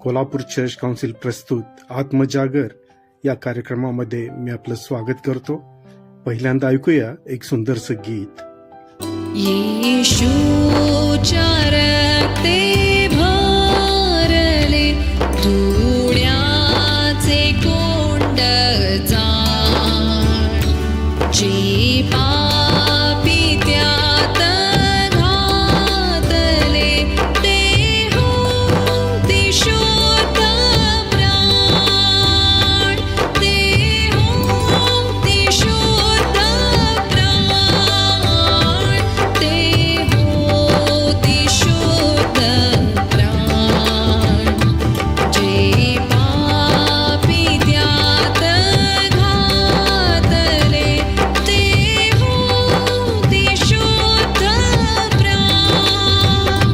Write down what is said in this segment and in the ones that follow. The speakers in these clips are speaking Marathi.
कोल्हापूर चर्च काउन्सिल प्रस्तुत आत्मजागर या कार्यक्रमामध्ये मी आपलं स्वागत करतो. पहिल्यांदा ऐकूया एक सुंदरसं गीत. येशूच्या रक्ते भरले धुण्याचे कोंड जाण, जे पापी त्यात घातले ते होते शुद्ध प्राण, ते होते शुद्ध प्राण, ते होते शुद्ध प्राण, जे पापी त्यात घातले ते होते शुद्ध प्राण.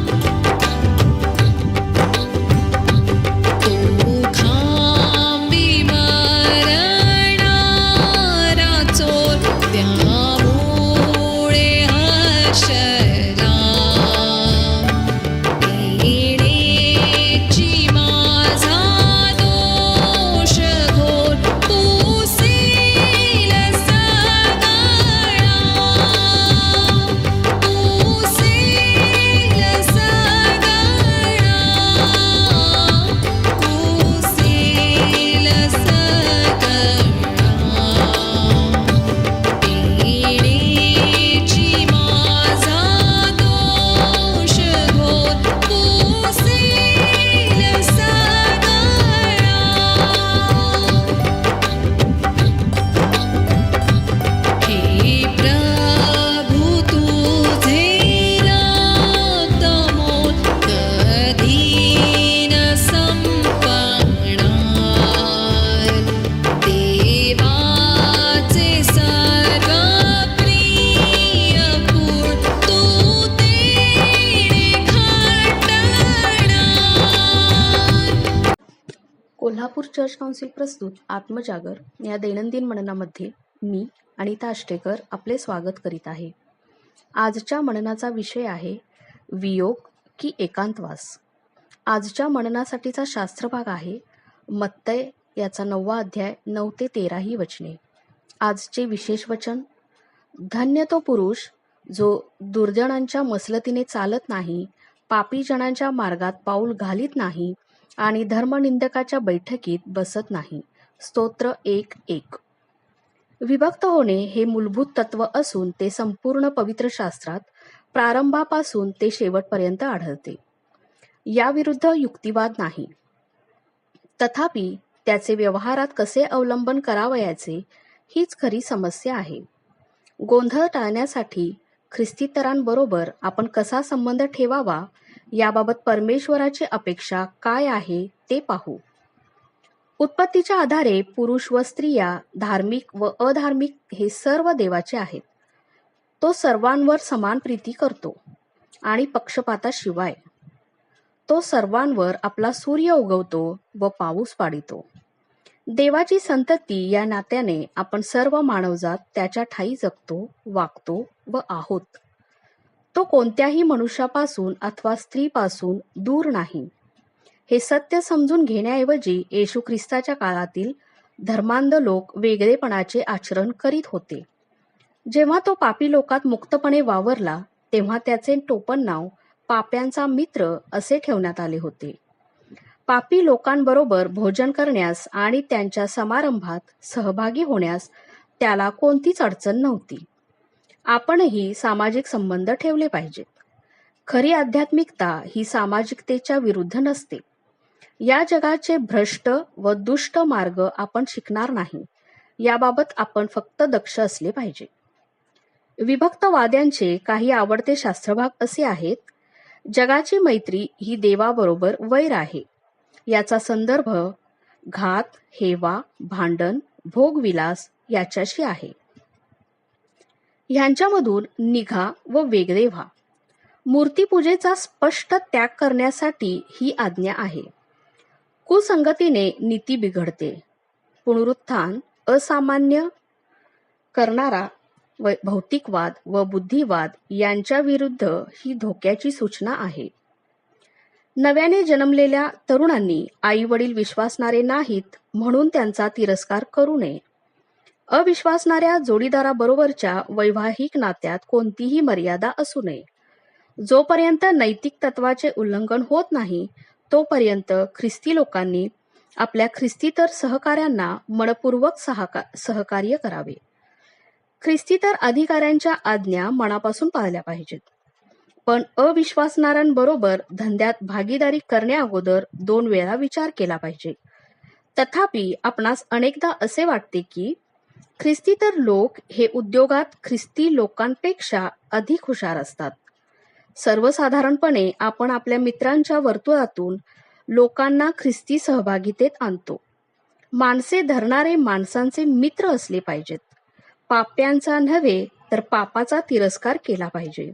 तो खांबी मरणारा चोर त्यामुळे हर्षला, येण्याची माझा दोष घोर पुसेल सगळा, पुसेल सगळा, पुसेल सगळा. येण्याची माझा दोष घोर पुसेल सगळा. हे प्रभु तुझे रक्तमोल कधी न संपणार, देवाचे सर्व प्रिय फूल तू तेणे खंडणार. कोल्हापूर चर्च काउन्सिल प्रस्तुत आत्मजागर या दैनंदिन मननामध्ये मी अनिता आष्टेकर आपले स्वागत करीत आहे. आजच्या मननाचा विषय आहे वियोग की एकांतवास. आजच्या मननासाठीचा शास्त्रभाग आहे मत्तय याचा 9वा अध्याय 9 ते 13 ही वचने. आजचे विशेष वचन: धन्य तो पुरुष जो दुर्जनांच्या मसलतीने चालत नाही, पापी जनांच्या मार्गात पाऊल घालीत नाही आणि धर्मनिंदकाच्या बैठकीत बसत नाही. स्तोत्र 1:1. विभक्त होणे हे मूलभूत तत्व असून ते संपूर्ण पवित्र शास्त्रात प्रारंभापासून ते शेवटपर्यंत आढळते. याविरुद्ध युक्तिवाद नाही. तथापि त्याचे व्यवहारात कसे अवलंबन करावयाचे हीच खरी समस्या आहे. गोंधळ टाळण्यासाठी ख्रिस्तीतरांबरोबर आपण कसा संबंध ठेवावा याबाबत परमेश्वराची अपेक्षा काय आहे ते पाहू. उत्पत्तीच्या आधारे पुरुष व स्त्रिया, धार्मिक व अधार्मिक हे सर्व देवाचे आहेत. तो सर्वांवर समान प्रीती करतो आणि पक्षपाताशिवाय. तो सर्वांवर आपला सूर्य उगवतो व पाऊस पाडितो. देवाची संतती या नात्याने आपण सर्व मानवजात त्याच्या ठायी जगतो, वागतो व आहोत. तो कोणत्याही मनुष्यापासून अथवा स्त्रीपासून दूर नाही. हे सत्य समजून घेण्याऐवजी येशू ख्रिस्ताच्या काळातील धर्मांध लोक वेगळेपणाचे आचरण करीत होते. जेव्हा तो पापी लोकात मुक्तपणे वावरला तेव्हा त्याचे टोपण नाव पाप्यांचा मित्र असे ठेवण्यात आले होते. पापी लोकांबरोबर भोजन करण्यास आणि त्यांच्या समारंभात सहभागी होण्यास त्याला कोणतीच अडचण नव्हती. आपणही सामाजिक संबंध ठेवले पाहिजेत. खरी आध्यात्मिकता ही सामाजिकतेच्या विरुद्ध नसते. या जगाचे भ्रष्ट व दुष्ट मार्ग आपण शिकणार नाही याबाबत आपण फक्त दक्ष असले पाहिजे. विभक्तवाद्यांचे काही आवडते शास्त्रभाग असे आहेत: जगाची मैत्री ही देवाबरोबर वैर आहे. याचा संदर्भ घात, हेवा, भांडण, भोगविलास याच्याशी आहे. ह्यांच्यामधून निघा व वेगळे व्हा. मूर्तीपूजेचा स्पष्ट त्याग करण्यासाठी ही आज्ञा आहे. कुसंगतीने नीती बिघडते. पुनरुत्थान असामान्य करणारा भौतिकवाद व बुद्धिवाद यांच्या विरुद्ध ही धोक्याची सूचना आहे. नव्याने जन्मलेल्या तरुणांनी आई वडील विश्वासणारे नाहीत म्हणून त्यांचा तिरस्कार करू नये. अविश्वासणाऱ्या जोडीदाराबरोबरच्या वैवाहिक नात्यात कोणतीही मर्यादा असू नये. जोपर्यंत नैतिक तत्वाचे उल्लंघन होत नाही तोपर्यंत ख्रिस्ती लोकांनी आपल्या ख्रिस्तीतर सहकाऱ्यांना मनपूर्वक सहकार्य करावे. ख्रिस्तीतर अधिकाऱ्यांच्या आज्ञा मनापासून पाळल्या पाहिजेत. पण अविश्वासणाऱ्यांबरोबर धंद्यात भागीदारी करण्याअगोदर 2 वेळा विचार केला पाहिजे. तथापि आपणास अनेकदा असे वाटते की ख्रिस्तीतर लोक हे उद्योगात ख्रिस्ती लोकांपेक्षा अधिक हुशार असतात. सर्वसाधारणपणे आपण आपल्या मित्रांच्या वर्तुळातून लोकांना ख्रिस्ती सहभागितेत आणतो. माणसे धरणारे माणसांचे मित्र असले पाहिजेत. पाप्यांचा नव्हे तर पापाचा तिरस्कार केला पाहिजे.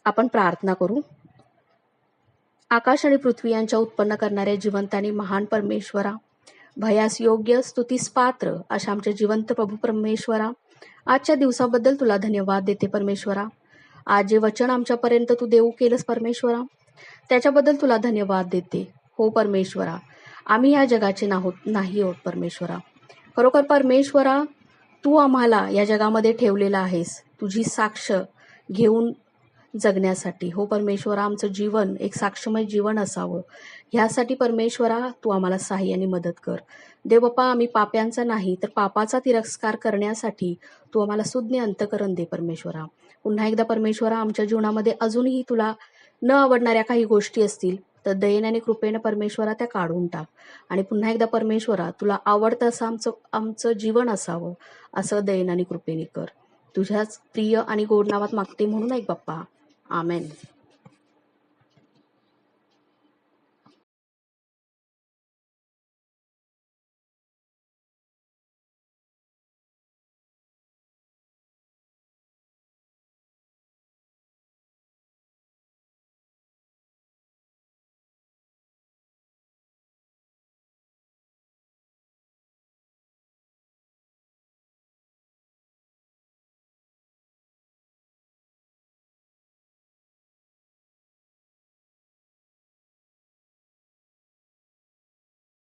आपण प्रार्थना करू. आकाश आणि पृथ्वी यांच्या उत्पन्न करणाऱ्या जिवंत आणि महान परमेश्वरा, भयास योग्य स्तुतीस पात्र अशा आमचे जिवंत प्रभू परमेश्वरा, आजच्या दिवसाबद्दल तुला धन्यवाद देते परमेश्वरा. आज जे वचन आमच्यापर्यंत तू देऊ केलंस परमेश्वरा, त्याच्याबद्दल तुला धन्यवाद देते. हो परमेश्वरा, आम्ही या जगाचे नाही आहोत परमेश्वरा. खरोखर परमेश्वरा, तू आम्हाला या जगामध्ये ठेवलेला आहेस तुझी साक्ष घेऊन जगण्यासाठी. हो परमेश्वरा, आमचं जीवन एक साक्षमय जीवन असावं ह्यासाठी परमेश्वरा तू आम्हाला सहाय्याने मदत कर. देव बाप्पा, आम्ही पाप्यांचा नाही तर पापाचा तिरस्कार करण्यासाठी तू आम्हाला सुज्ञ अंतःकरण दे परमेश्वरा. पुन्हा एकदा परमेश्वरा, आमच्या जीवनामध्ये अजूनही तुला न आवडणाऱ्या काही गोष्टी असतील तर दयेने आणि कृपेने परमेश्वरा त्या काढून टाक. आणि पुन्हा एकदा परमेश्वरा, तुला आवडतं असं आमचं जीवन असावं असं दयेने आणि कृपेने कर. तुझ्याच प्रिय आणि गोड नावात मागते म्हणून ऐक बाप्पा. आमेन.